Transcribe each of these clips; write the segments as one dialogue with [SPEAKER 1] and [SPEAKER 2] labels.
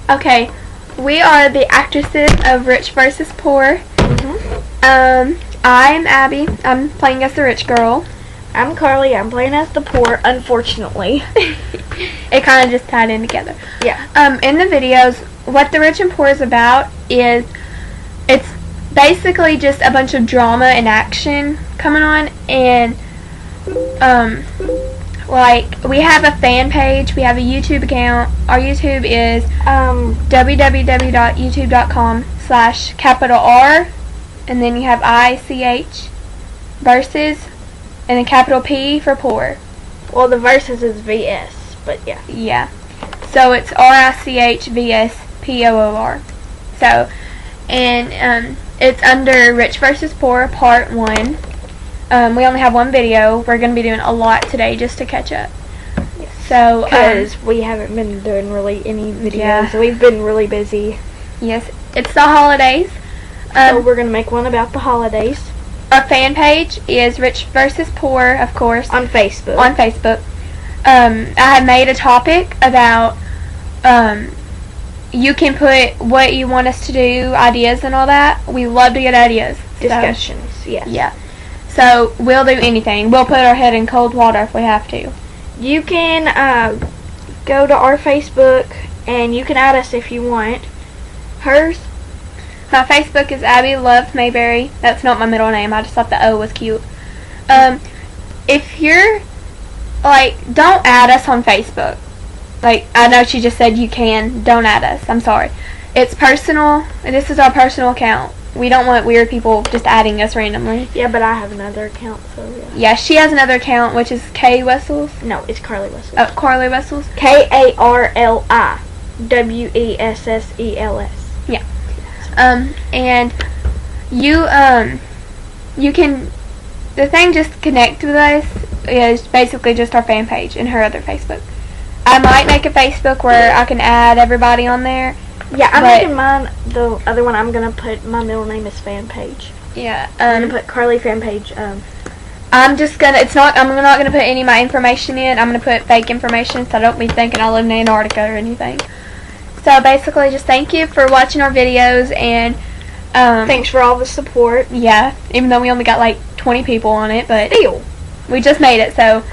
[SPEAKER 1] Okay, we are the actresses of Rich vs. Poor. I'm Abby. I'm playing as the rich girl.
[SPEAKER 2] I'm Carly. I'm playing as the poor, unfortunately.
[SPEAKER 1] It kind of just tied in together.
[SPEAKER 2] Yeah.
[SPEAKER 1] In the videos, what the Rich and Poor is about is it's basically just a bunch of drama and action coming on, and like, we have a fan page, we have a YouTube account. Our YouTube is www.youtube.com/R, and then you have ICH versus, and then capital P for poor.
[SPEAKER 2] Well, the verses is VS, but yeah.
[SPEAKER 1] Yeah. So it's RICHVSPOOR. So, and it's under Rich vs. Poor Part 1. We only have one video. We're going to be doing a lot today just to catch up.
[SPEAKER 2] Yes.
[SPEAKER 1] So,
[SPEAKER 2] because we haven't been doing really any videos.
[SPEAKER 1] Yeah.
[SPEAKER 2] We've been really busy.
[SPEAKER 1] Yes, it's the holidays.
[SPEAKER 2] So we're going to make one about the holidays.
[SPEAKER 1] Our fan page is Rich vs. Poor, of course.
[SPEAKER 2] On Facebook.
[SPEAKER 1] On Facebook. I have made a topic about, you can put what you want us to do, ideas and all that. We love to get ideas.
[SPEAKER 2] Discussions, yes.
[SPEAKER 1] Yeah. So, we'll do anything. We'll put our head in cold water if we have to.
[SPEAKER 2] You can go to our Facebook, and you can add us if you want. Hers?
[SPEAKER 1] My Facebook is Abby Love Mayberry. That's not my middle name. I just thought the O was cute. If you're, don't add us on Facebook. I know she just said you can. Don't add us. I'm sorry. It's personal. This is our personal account. We don't want weird people just adding us randomly.
[SPEAKER 2] Yeah, but I have another account, so yeah.
[SPEAKER 1] Yeah, she has another account, which is K Wessels.
[SPEAKER 2] No, it's Carly Wessels.
[SPEAKER 1] Oh, Carly Wessels.
[SPEAKER 2] KarliWessels.
[SPEAKER 1] Yeah. And you can, the thing just connect with us is basically just our fan page and her other Facebook. I might make a Facebook where I can add everybody on there.
[SPEAKER 2] Yeah, I'm making mine, the other one I'm going to put, my middle name is fan page.
[SPEAKER 1] Yeah.
[SPEAKER 2] I'm going to put Carly fan page.
[SPEAKER 1] I'm just going to, I'm not going to put any of my information in. I'm going to put fake information so I don't be thinking I live in Antarctica or anything. So basically just thank you for watching our videos, and
[SPEAKER 2] thanks for all the support.
[SPEAKER 1] Yeah, even though we only got 20 people on it, but
[SPEAKER 2] still,
[SPEAKER 1] we just made it. So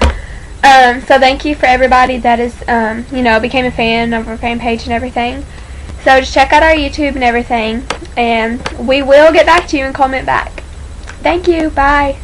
[SPEAKER 1] so thank you for everybody that is became a fan of our fan page and everything. So just check out our YouTube and everything, and we will get back to you and comment back. Thank you. Bye.